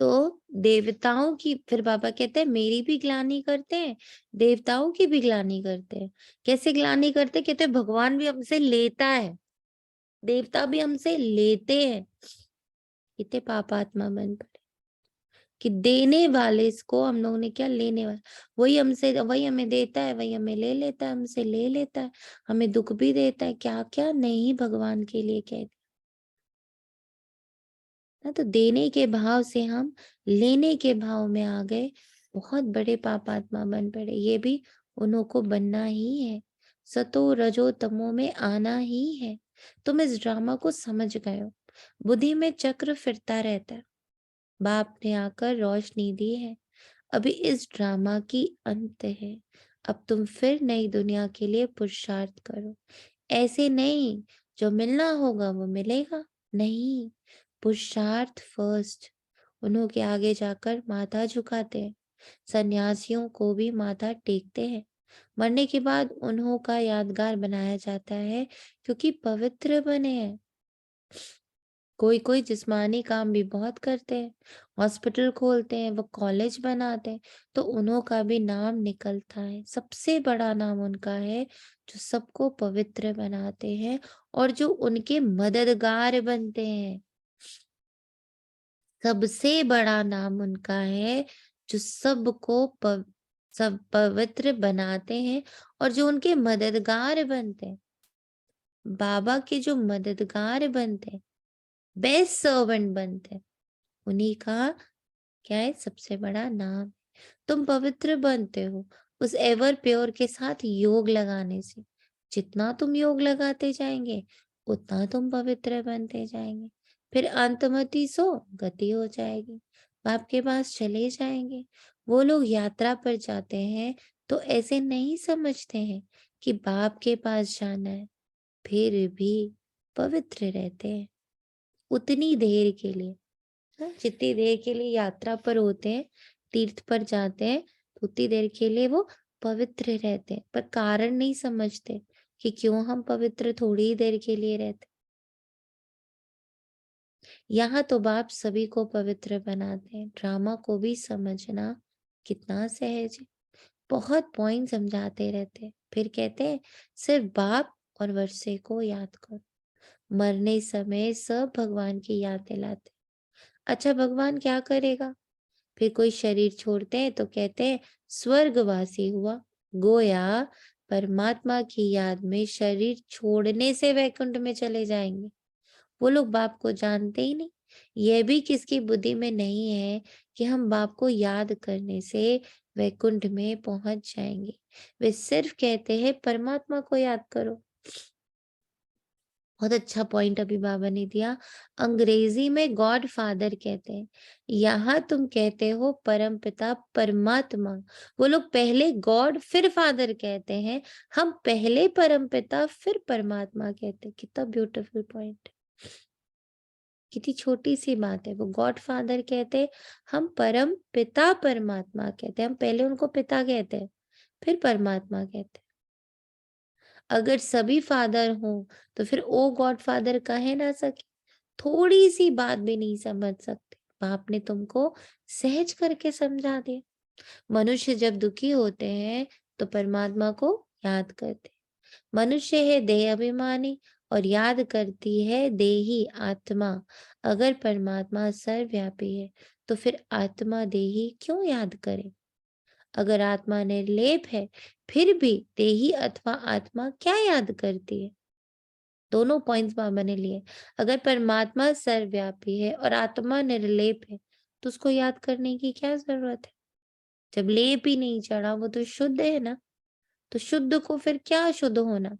तो देवताओं की, फिर बाबा कहते हैं मेरी भी ग्लानि करते हैं, देवताओं की भी ग्लानि करते हैं। कैसे ग्लानि करते हैं? कहते हैं भगवान भी हमसे लेता है, देवता भी हमसे लेते हैं। कितने पापात्मा बन पड़े कि देने वाले इसको हम लोगों ने क्या, लेने वाला। वही हमें देता है, वही हमें ले लेता है, हमसे ले लेता है, हमें दुख भी देता है। क्या क्या नहीं भगवान के लिए कह दिया ना। तो देने के भाव से हम लेने के भाव में आ गए, बहुत बड़े पापात्मा बन पड़े। ये भी उन्हों को बनना ही है, सतो रजो तमो में आना ही है। तुम इस ड्रामा को समझ गए हो। बुद्धि में चक्र फिरता रहता है, बाप ने आकर रोशनी दी है। अभी इस ड्रामा की अंत है, अब तुम फिर नई दुनिया के लिए पुरुषार्थ करो। ऐसे नहीं जो मिलना होगा वो मिलेगा, नहीं, पुरुषार्थ फर्स्ट। उन्हों के आगे जाकर माथा झुकाते हैं, सन्यासियों को भी माथा टेकते हैं। मरने के बाद उन्हों का यादगार बनाया जाता है क्योंकि पवित्र बने हैं। कोई कोई जिस्मानी काम भी बहुत करते हैं, हॉस्पिटल खोलते हैं, वो कॉलेज बनाते हैं, तो उन्हों का भी नाम निकलता है। सबसे बड़ा नाम उनका है जो सबको पवित्र बनाते हैं और जो उनके मददगार बनते हैं। सबसे बड़ा नाम उनका है जो सबको सब पवित्र बनाते हैं और जो उनके मददगार बनते हैं। बाबा के जो मददगार बनते हैं, बेस्ट सर्वेंट बनते हैं, उन्हीं का क्या है, सबसे बड़ा नाम। तुम पवित्र बनते हो उस एवर प्योर के साथ योग लगाने से। जितना तुम योग लगाते जाएंगे उतना तुम पवित्र बनते जाएंगे। फिर अंतमति सो गति हो जाएगी, बाप के पास चले जाएंगे। वो लोग यात्रा पर जाते हैं तो ऐसे नहीं समझते हैं कि बाप के पास जाना है, फिर भी पवित्र रहते हैं उतनी देर के लिए। जितनी देर के लिए यात्रा पर होते हैं, तीर्थ पर जाते हैं, तो उतनी देर के लिए वो पवित्र रहते हैं, पर कारण नहीं समझते कि क्यों हम पवित्र थोड़ी ही देर के लिए रहते। यहाँ तो बाप सभी को पवित्र बनाते हैं। ड्रामा को भी समझना कितना सहज है। बहुत पॉइंट समझाते रहते हैं, फिर कहते हैं सिर्फ बाप और वर्षे को याद करो। मरने समय सब भगवान की याद दिलाते। अच्छा, भगवान क्या करेगा? फिर कोई शरीर छोड़ते हैं तो कहते हैं स्वर्गवासी हुआ। गोया परमात्मा की याद में शरीर छोड़ने से वैकुंठ में चले जाएंगे। वो लोग बाप को जानते ही नहीं। यह भी किसकी बुद्धि में नहीं है कि हम बाप को याद करने से वैकुंठ में पहुंच जाएंगे। वे सिर्फ कहते हैं परमात्मा को याद करो। बहुत अच्छा पॉइंट अभी बाबा ने दिया। अंग्रेजी में गॉड फादर कहते हैं, यहाँ तुम कहते हो परम पिता परमात्मा। वो लोग पहले गॉड फिर फादर कहते हैं, हम पहले परम पिता फिर परमात्मा कहते हैं। कितना ब्यूटीफुल पॉइंट, कितनी छोटी सी बात है। वो गॉड फादर कहते हैं, हम परम पिता परमात्मा कहते हैं। हम पहले उनको पिता कहते हैं, फिर परमात्मा कहते हैं। अगर सभी फादर हो तो फिर ओ गॉड फादर कहे ना सके? थोड़ी सी बात भी नहीं समझ सकते, बाप ने तुमको सहज करके समझा दिया। मनुष्य जब दुखी होते हैं तो परमात्मा को याद करते। मनुष्य है देह अभिमानी और याद करती है देही आत्मा। अगर परमात्मा सर्वव्यापी है तो फिर आत्मा देही क्यों याद करे? अगर आत्मा निर्लेप है फिर भी देही अथवा आत्मा क्या याद करती है? दोनों पॉइंट्स बाबा ने लिए। अगर परमात्मा सर्वव्यापी है और आत्मा निर्लेप है तो उसको याद करने की क्या जरूरत है? जब लेप ही नहीं चढ़ा, वो तो शुद्ध है ना। तो शुद्ध को फिर क्या शुद्ध होना?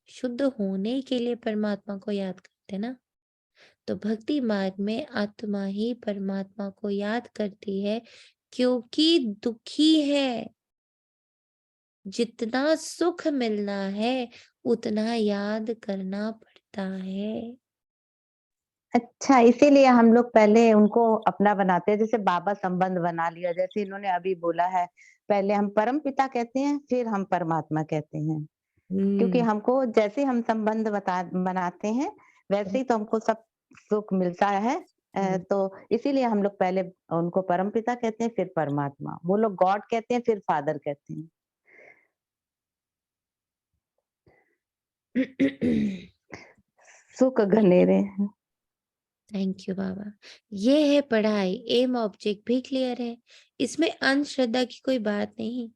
शुद्ध होने के लिए परमात्मा को याद करते ना। तो भक्ति मार्ग में आत्मा ही परमात्मा को याद करती है क्योंकि दुखी है। जितना सुख मिलना है उतना याद करना पड़ता पता है। अच्छा, इसीलिए हम लोग पहले उनको अपना बनाते हैं, जैसे बाबा संबंध बना लिया, जैसे इन्होंने अभी बोला है, पहले हम परमपिता कहते हैं, फिर हम परमात्मा कहते हैं। क्योंकि हमको जैसे हम संबंध बनाते हैं, वैसे ही तो हमको सब सुख मिलता है। तो इसीलिए हम लोग पहले उनको परमपिता कहते हैं, फिर परमात्मा। वो लोग गॉड कहते हैं, फिर फादर कहते हैं। सुख घनेरे। थैंक यू बाबा। ये है पढ़ाई, एम ऑब्जेक्ट भी क्लियर है, इसमें अंधश्रद्धा की कोई बात नहीं।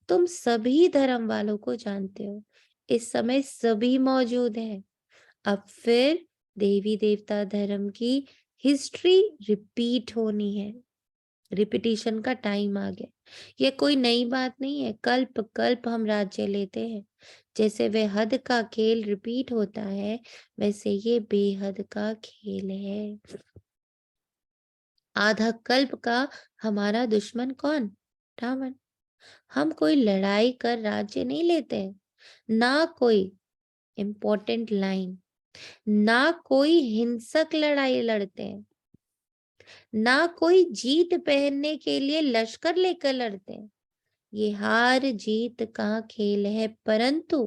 तुम सभी धर्म वालों को जानते हो, इस समय सभी मौजूद हैं। अब फिर देवी देवता धर्म की हिस्ट्री रिपीट होनी है, रिपीटिशन का टाइम आ गया। ये कोई नई बात नहीं है, कल्प कल्प हम राज्य लेते हैं। जैसे वे हद का खेल रिपीट होता है, वैसे ये बेहद का खेल है। आधा कल्प का हमारा दुश्मन कौन? रावण। हम कोई लड़ाई कर राज्य नहीं लेते हैं, ना कोई इम्पोर्टेंट लाइन, ना कोई हिंसक लड़ाई लड़ते हैं, ना कोई जीत पहनने के लिए लश्कर लेकर लड़ते हैं। ये हार जीत का खेल है, परंतु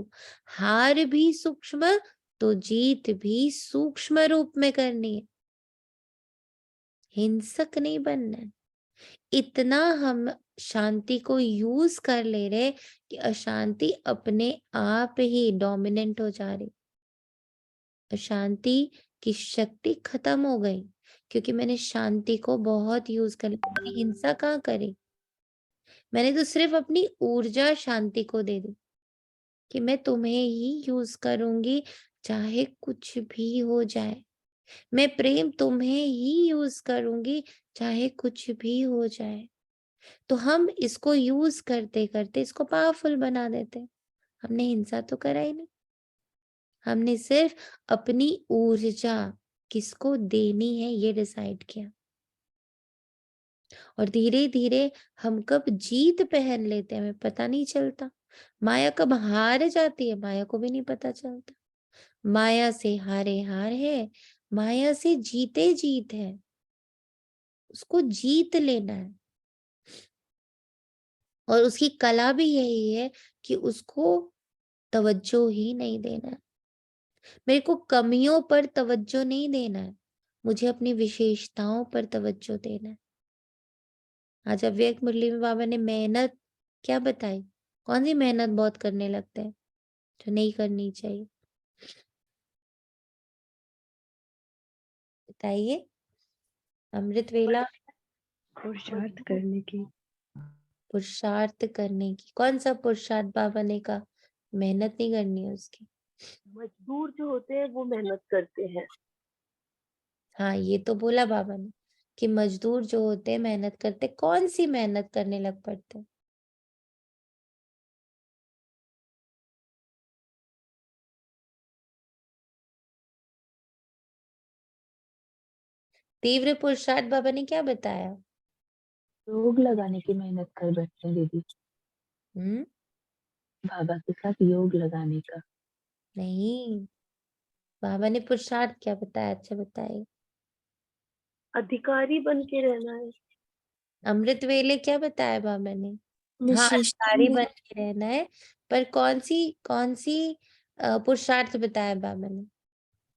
हार भी सूक्ष्म तो जीत भी सूक्ष्म रूप में करनी है, हिंसक नहीं बनना है। इतना हम शांति को यूज कर ले रहे कि अशांति अपने आप ही डोमिनेंट हो जा रही। अशांति की शक्ति खत्म हो गई क्योंकि मैंने शांति को बहुत यूज कर लिया। मैंने हिंसा कहाँ करी? मैंने तो सिर्फ अपनी ऊर्जा शांति को दे दी कि मैं तुम्हें ही यूज करूंगी, चाहे कुछ भी हो जाए। मैं प्रेम तुम्हें ही यूज करूंगी, चाहे कुछ भी हो जाए। तो हम इसको यूज करते करते इसको पावरफुल बना देते हैं। हमने हिंसा तो करा ही नहीं, हमने सिर्फ अपनी ऊर्जा किसको देनी है ये डिसाइड किया। और धीरे धीरे हम कब जीत पहन लेते हैं हमें पता नहीं चलता। माया कब हार जाती है माया को भी नहीं पता चलता। माया से हारे हार है, माया से जीते जीत है। उसको जीत लेना है। और उसकी कला भी यही है कि उसको तवज्जो ही नहीं देना है। मेरे को कमियों पर तवज्जो नहीं देना है, मुझे अपनी विशेषताओं पर तवज्जो देना है। आज अव्यक्त मुरली में बाबा ने मेहनत क्या बताई? कौन सी मेहनत बहुत करने लगते हैं जो नहीं करनी चाहिए? बताइए। अमृत वेला। पुरुषार्थ करने की। पुरुषार्थ करने की। कौन सा पुरुषार्थ? बाबा ने कहा मेहनत नहीं करनी है उसकी। मजदूर जो होते हैं वो मेहनत करते हैं। हाँ, ये तो बोला बाबा ने कि मजदूर जो होते हैं मेहनत करते। कौन सी मेहनत करने लग पड़ते हैं? तीव्र पुरुषार्थ बाबा ने क्या बताया? योग लगाने की मेहनत कर बैठते हैं दीदी, हम्म, बाबा के साथ योग लगाने का। नहीं, बाबा ने पुरुषार्थ क्या बताया? अच्छा बताइए। अधिकारी बन के रहना है। अमृत वेले क्या बताया बाबा ने? हाँ, विशेषता अधिकारी बन के रहना है, पर कौन सी पुरुषार्थ बताया बाबा ने?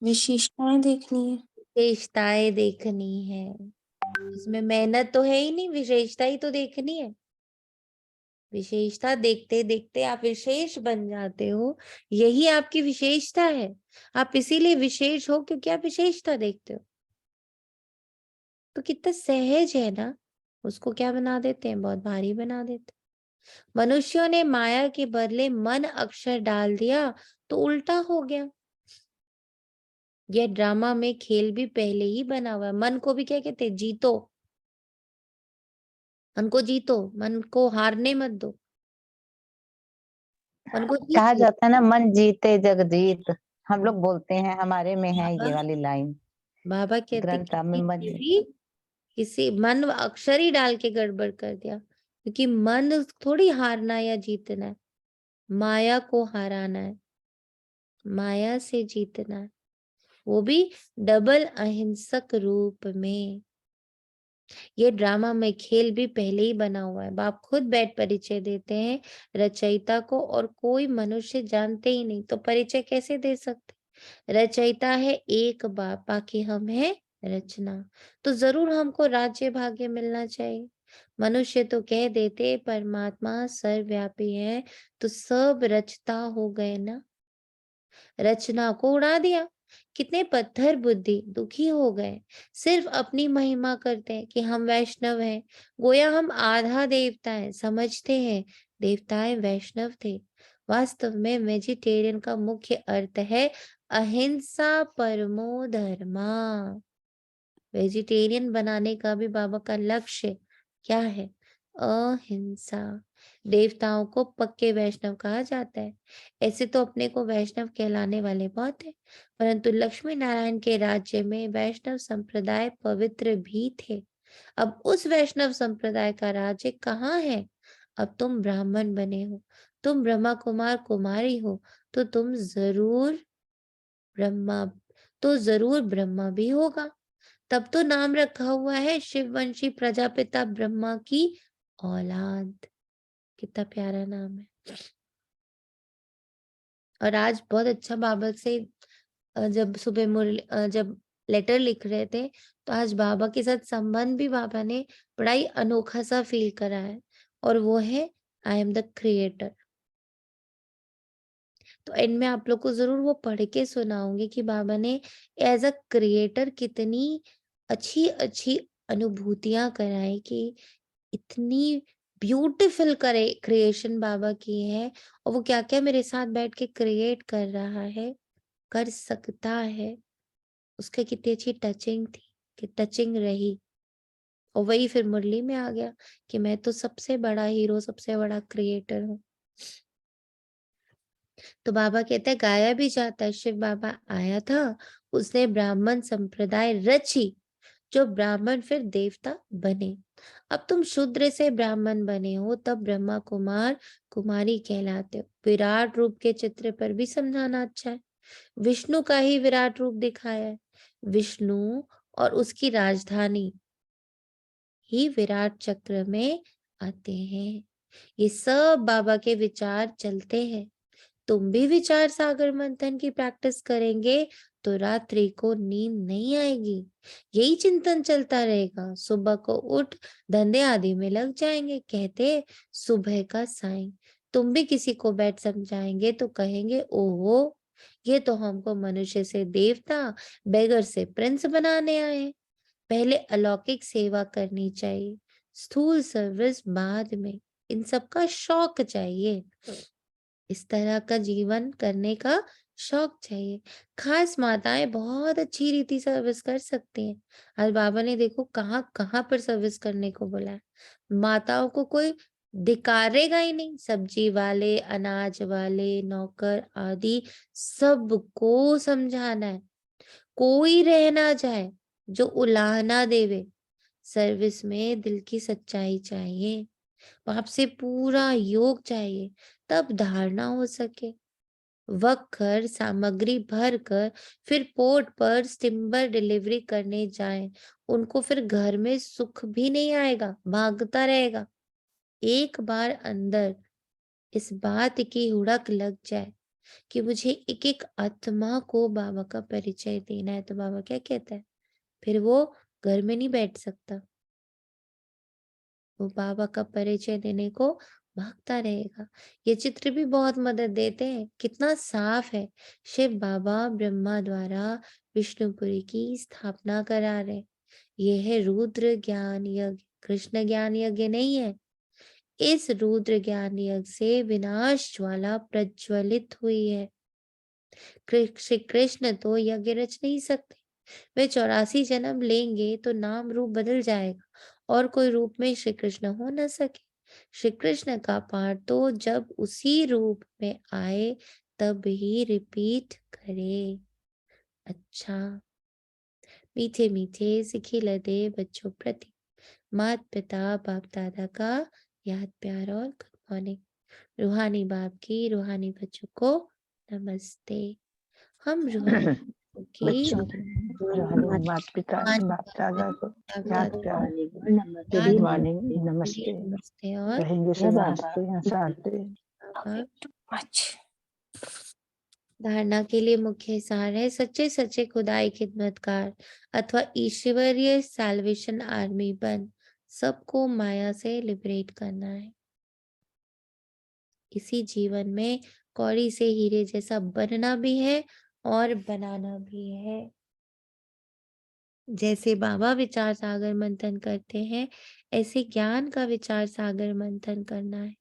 विशेषताएं देखनी है। विशेषताएं देखनी है। इसमें मेहनत तो है ही नहीं, विशेषता ही तो देखनी है। विशेषता देखते देखते आप विशेष बन जाते हो, यही आपकी विशेषता है। आप इसीलिए विशेष हो क्योंकि आप विशेषता देखते हो। तो कितना सहज है ना, उसको क्या बना देते हैं? बहुत भारी बना देते हैं। मनुष्यों ने माया के बदले मन अक्षर डाल दिया तो उल्टा हो गया। यह ड्रामा में खेल भी पहले ही बना हुआ है। मन को भी क्या कहते हैं? जीतो। मन को जीतो, मन को हारने मत दो, मन को जीत कहा लो। जाता है ना, मन जीते जग जीत। हम लोग बोलते हैं, हमारे में है बाबा ये वाली लाइन बाबा कहते ग्रंथ में। किसी मन अक्षर ही डाल के गड़बड़ कर दिया, क्योंकि मन थोड़ी हारना या जीतना है, माया को हराना है, माया से जीतना है। वो भी डबल अहिंसक रूप में। ये ड्रामा में खेल भी पहले ही बना हुआ है। बाप खुद बैठ परिचय देते हैं रचयिता को, और कोई मनुष्य जानते ही नहीं तो परिचय कैसे दे सकते। रचयिता है एक बाप, बाकी हम है रचना। तो जरूर हमको राज्य भाग्य मिलना चाहिए। मनुष्य तो कह देते परमात्मा सर्वव्यापी है, तो सब रचता हो गए ना। रचना को उड़ा दिया। कितने पत्थर बुद्धि दुखी हो गए, सिर्फ अपनी महिमा करते हैं कि हम वैष्णव हैं। गोया हम आधा देवता है, समझते हैं देवताएं वैष्णव थे। वास्तव में वेजिटेरियन का मुख्य अर्थ है अहिंसा परमो धर्मा। वेजिटेरियन बनाने का भी बाबा का लक्ष्य क्या है? अहिंसा। देवताओं को पक्के वैष्णव कहा जाता है। ऐसे तो अपने को वैष्णव कहलाने वाले बहुत है, परंतु लक्ष्मी नारायण के राज्य में वैष्णव संप्रदाय पवित्र भी थे। अब उस वैष्णव संप्रदाय का राज्य कहाँ है? अब तुम ब्राह्मण बने हो, तुम ब्रह्मा कुमार कुमारी हो, तो जरूर ब्रह्मा भी होगा। तब तो नाम रखा हुआ है शिववंशी प्रजापिता ब्रह्मा की औलाद। कितना प्यारा नाम है। और आज बहुत अच्छा बाबा से जब सुबह जब लेटर लिख रहे थे, तो आज बाबा के साथ संबंध भी बाबा ने बड़ा ही अनोखा सा फील करा है, और वो है आई एम द क्रिएटर। तो इनमें आप लोग को जरूर वो पढ़ के सुनाऊंगी कि बाबा ने एज अ क्रिएटर कितनी अच्छी अच्छी अनुभूतियां कराई, कि इतनी ब्यूटीफुल करे क्रिएशन बाबा की है, और वो क्या क्या मेरे साथ बैठ के क्रिएट कर रहा है, कर सकता है। उसका कितनी अच्छी टचिंग थी, कि टचिंग रही। और वही फिर मुरली में आ गया कि मैं तो सबसे बड़ा हीरो, सबसे बड़ा क्रिएटर हूँ। तो बाबा कहते हैं गाया भी जाता है, शिव बाबा आया था, उसने ब्राह्मण संप्रदाय रची, जो ब्राह्मण फिर देवता बने। अब तुम शूद्र से ब्राह्मण बने हो, तब ब्रह्मा कुमार कुमारी कहलाते हो। विराट रूप के चित्र पर भी समझाना अच्छा है। विष्णु का ही विराट रूप दिखाया है। विष्णु और उसकी राजधानी ही विराट चक्र में आते हैं। ये सब बाबा के विचार चलते हैं। तुम भी विचार सागर मंथन की प्रैक्टिस करेंगे तो रात्रि को नींद नहीं आएगी। यही चिंतन चलता रहेगा। सुबह को उठ धंधे आदि में लग जाएंगे। कहते सुबह का साईं। तुम भी किसी को बैठ समझाएंगे तो कहेंगे ओहो, ये तो हमको मनुष्य से देवता, बेगर से प्रिंस बनाने आए। पहले अलौकिक सेवा करनी चाहिए, स्थूल सर्विस बाद में। इन सब का शौक चाहिए, इस तरह का जीवन करने का शौक चाहिए। खास माताएं बहुत अच्छी रीति सर्विस कर सकती हैं। आज बाबा ने देखो कहाँ कहाँ पर सर्विस करने को बोला है। माताओं को कोई धिकारेगा ही नहीं। सब्जी वाले, अनाज वाले, नौकर आदि सबको समझाना है। कोई रह ना जाए जो उलाहना देवे। सर्विस में दिल की सच्चाई चाहिए, बाप से पूरा योग चाहिए, तब धारणा हो सके। वक्र सामग्री भर कर फिर पोर्ट पर टिम्बर डिलीवरी करने जाएं, उनको फिर घर में सुख भी नहीं आएगा, भागता रहेगा। एक बार अंदर इस बात की हुड़क लग जाए कि मुझे एक एक आत्मा को बाबा का परिचय देना है, तो बाबा क्या कहता है, फिर वो घर में नहीं बैठ सकता। वो बाबा का परिचय देने को भागता रहेगा। ये चित्र भी बहुत मदद देते हैं। कितना साफ है। शिव बाबा ब्रह्मा द्वारा विष्णुपुरी की स्थापना करा रहे। ये है रुद्र ज्ञान यज्ञ, कृष्ण ज्ञान यज्ञ नहीं है। इस रुद्र ज्ञान यज्ञ से विनाश ज्वाला प्रज्वलित हुई है। श्री कृष्ण तो यज्ञ रच नहीं सकते। वे 84 जन्म लेंगे तो नाम रूप बदल जाएगा, और कोई रूप में श्री कृष्ण हो न सके। श्री कृष्ण का पाठ तो जब उसी रूप में आए तब ही रिपीट करे। अच्छा, मीठे मीठे सिखी लदे बच्चों प्रति माता पिता बाप दादा का याद प्यार और गुड मॉर्निंग। रूहानी बाप की रूहानी बच्चों को नमस्ते। हम रूहानी की बच्चों के पुराने माता पिता बाप दादा को याद प्यार नमस्ते याद दी गुड प्यार मॉर्निंग नमस्ते नमस्ते और रहेंगे जय बाबा नमस्ते नमस्ते बाबा। अच्छा धारणा के लिए मुख्य सार है सच्चे सच्चे खुदाई खिदमतकार अथवा ईश्वरीय सैल्वेशन आर्मी बन सबको माया से लिबरेट करना है। इसी जीवन में कौड़ी से हीरे जैसा बनना भी है और बनाना भी है। जैसे बाबा विचार सागर मंथन करते हैं, ऐसे ज्ञान का विचार सागर मंथन करना है।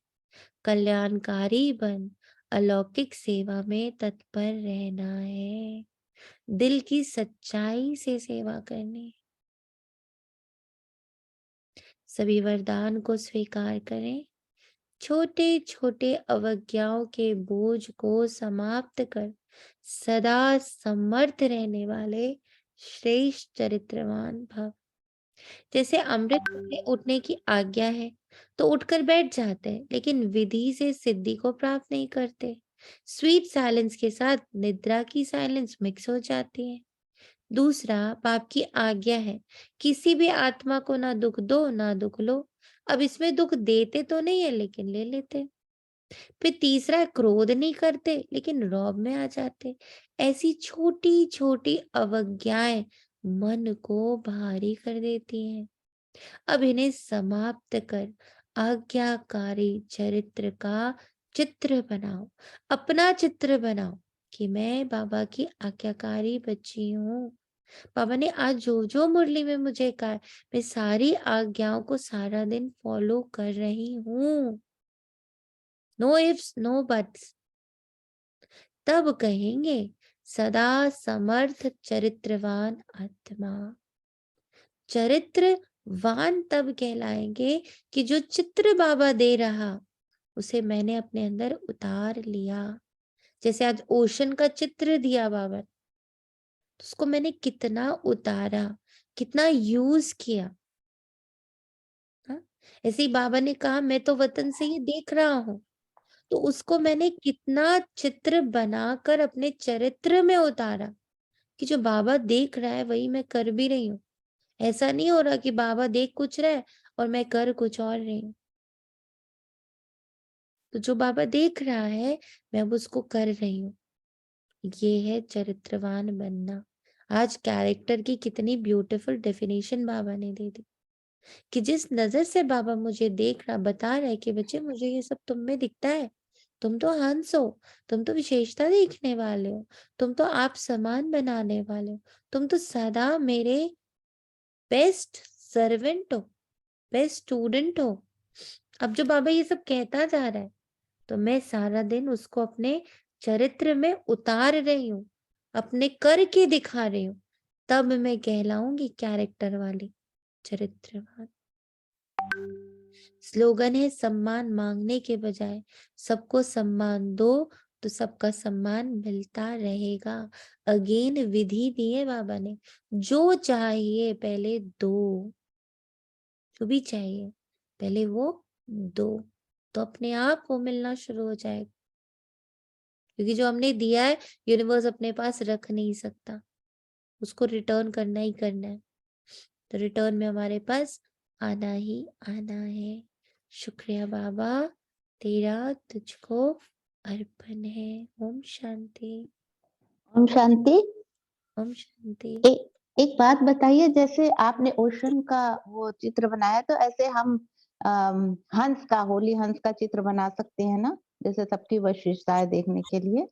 कल्याणकारी बन अलौकिक सेवा में तत्पर रहना है। दिल की सच्चाई से सेवा करनी है। सभी वरदान को स्वीकार करें। छोटे छोटे अवज्ञाओं के बोझ को समाप्त कर सदा समर्थ रहने वाले श्रेष्ठ चरित्रवान भव। जैसे अमृत वेले उठने की आज्ञा है तो उठकर बैठ जाते हैं, लेकिन विधि से सिद्धि को प्राप्त नहीं करते। स्वीट साइलेंस के साथ निद्रा की साइलेंस मिक्स हो जाती है। दूसरा, पाप की आज्ञा है किसी भी आत्मा को ना दुख दो ना दुख लो। अब इसमें दुख देते तो नहीं है लेकिन ले लेते। फिर तीसरा, क्रोध नहीं करते लेकिन रौब में आ जाते। ऐसी छोटी छोटी अवज्ञाएं मन को भारी कर देती हैं। अब इन्हें समाप्त कर आज्ञाकारी चरित्र का चित्र बनाओ। अपना चित्र बनाओ कि मैं बाबा की आज्ञाकारी बच्ची हूँ। बाबा ने आज जो जो मुरली में मुझे कहा, मैं सारी आज्ञाओं को सारा दिन फॉलो कर रही हूँ। No ifs no buts. तब कहेंगे सदा समर्थ चरित्रवान आत्मा। चरित्रवान तब कहलाएंगे कि जो चित्र बाबा दे रहा उसे मैंने अपने अंदर उतार लिया। जैसे आज ओशन का चित्र दिया बाबा ने, तो उसको मैंने कितना उतारा, कितना यूज किया। हाँ? ऐसे ही बाबा ने कहा मैं तो वतन से ये देख रहा हूँ, तो उसको मैंने कितना चित्र बनाकर अपने चरित्र में उतारा कि जो बाबा देख रहा है वही मैं कर भी रही हूँ। ऐसा नहीं हो रहा कि बाबा देख कुछ रहा है और मैं कर कुछ और रही हूँ। तो जो बाबा देख रहा है मैं अब उसको कर रही हूँ। ये है चरित्रवान बनना। आज कैरेक्टर की कितनी ब्यूटीफुल डेफिनेशन बाबा ने दे दी कि जिस नजर से बाबा मुझे देख रहा, बता रहा है कि बच्चे मुझे ये सब तुम में दिखता है। तुम तो हंस हो, तुम तो विशेषता देखने वाले हो, तुम तो आप समान बनाने वाले हो, तुम तो सदा मेरे बेस्ट सर्वेंट हो, बेस्ट स्टूडेंट हो। अब जो बाबा ये सब कहता जा रहा है तो मैं सारा दिन उसको अपने चरित्र में उतार रही हूँ, अपने करके दिखा रही हूँ। तब मैं कहलाऊंगी कैरेक्टर वाली चरित्रवान। स्लोगन है सम्मान मांगने के बजाय सबको सम्मान दो तो सबका सम्मान मिलता रहेगा। अगेन विधि दी है बाबा ने, जो चाहिए पहले दो। जो भी चाहिए पहले वो दो, तो अपने आप वो मिलना शुरू हो जाएगा। क्योंकि जो हमने दिया है यूनिवर्स अपने पास रख नहीं सकता, उसको रिटर्न करना ही करना है। तो रिटर्न में हमारे पास आना ही आना है। शुक्रिया बाबा, तेरा तुझको अर्पण है। ओम शांति। ओम शांति। ओम शांति। एक बात बताइए, जैसे आपने ओशन का वो चित्र बनाया तो ऐसे हम हंस का, होली हंस का चित्र बना सकते हैं ना, जैसे सबकी विशेषताएं देखने के लिए,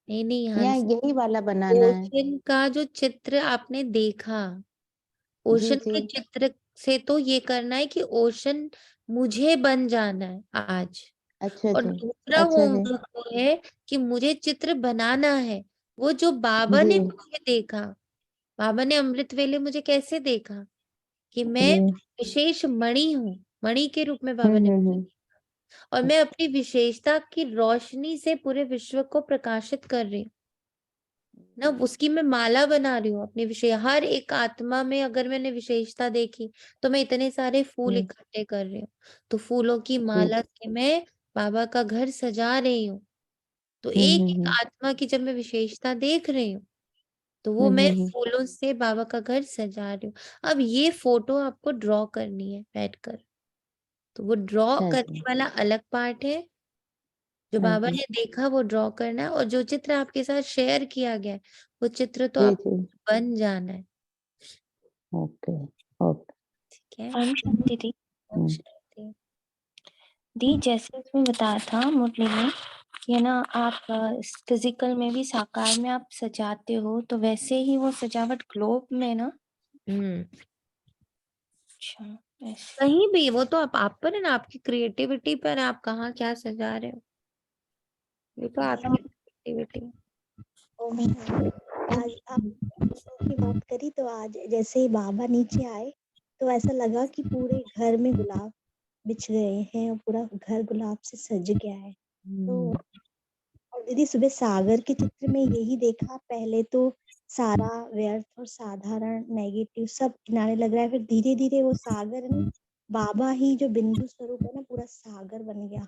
नहीं या हंस, यही वाला बनाना है? ओशन का जो चित्र आपने देखा, जी ओशन जी। के चित्र से तो ये करना है कि ओशन मुझे बन जाना है आज। अच्छा और जी। दूसरा अच्छा जी। होमवर्क वो है कि मुझे चित्र बनाना है वो जो बाबा जी ने मुझे देखा। बाबा ने अमृत वेले मुझे कैसे देखा कि मैं जी। विशेष मणि हूँ, मणि के रूप में बाबा ने मुझे हम्म। देखा। और मैं अपनी विशेषता की रोशनी से पूरे विश्व को प्रकाशित कर रही हूँ ना। उसकी मैं माला बना रही हूँ अपनी विशेष। हर एक आत्मा में अगर मैंने विशेषता देखी तो मैं इतने सारे फूल जी इकट्ठे कर रही हूँ। तो फूलों की जी। माला से मैं बाबा का घर सजा रही हूँ। तो एक एक हम्म। आत्मा की जब मैं विशेषता देख रही हूँ तो वो मैं हम्म। फूलों से बाबा का घर सजा रही हूँ। अब ये फोटो आपको ड्रॉ करनी है बैठकर, तो वो ड्रॉ हाँ करने जी, वाला अलग पार्ट है, जो हाँ बाबा जी, ने देखा वो ड्रॉ करना है, और जो चित्र आपके साथ शेयर किया गया है वो चित्र तो जी, आप जी, बन जाना है। Okay, okay. ठीक है। ओम शांति दी। ओम हम्म, शांति। दी जैसे उसमें बताया था मुरली में कि है ना, आप फिजिकल में भी साकार में आप सजाते हो, तो वैसे ही वो सजावट ग्लोब में ना। अच्छा, ऐसे। कहीं भी, वो तो आप पर है ना, आपकी क्रिएटिविटी पर है, आप कहाँ क्या सजा रहे हो, ये तो आपकी क्रिएटिविटी। ओम शांति। आज आप फूलों की बात करी तो आज जैसे ही बाबा नीचे आए तो ऐसा लगा कि पूरे घर में गुलाब बिछ गए हैं और पूरा घर गुलाब से सज गया है। तो और दीदी सुबह सागर के चित्र में यही देखा, पहले तो सारा व्यर्थ और साधारण नेगेटिव सब किनारे लग रहा है, फिर धीरे धीरे वो सागर है ना, बाबा ही जो बिंदु स्वरूप है ना, पूरा सागर बन गया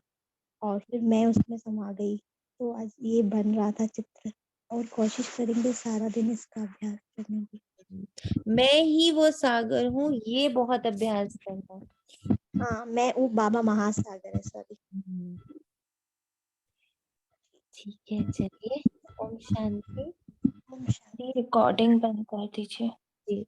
और फिर मैं उसमें समा गई। तो आज ये बन रहा था चित्र, और कोशिश करेंगे सारा दिन इसका अभ्यास करने की। मैं ही वो सागर हूँ, ये बहुत अभ्यास करना। हाँ, मैं वो बाबा महासागर है, सॉरी। ठीक है, चलिए। ओम शांति। ओम शांति। रिकॉर्डिंग बंद कर दीजिए। जी।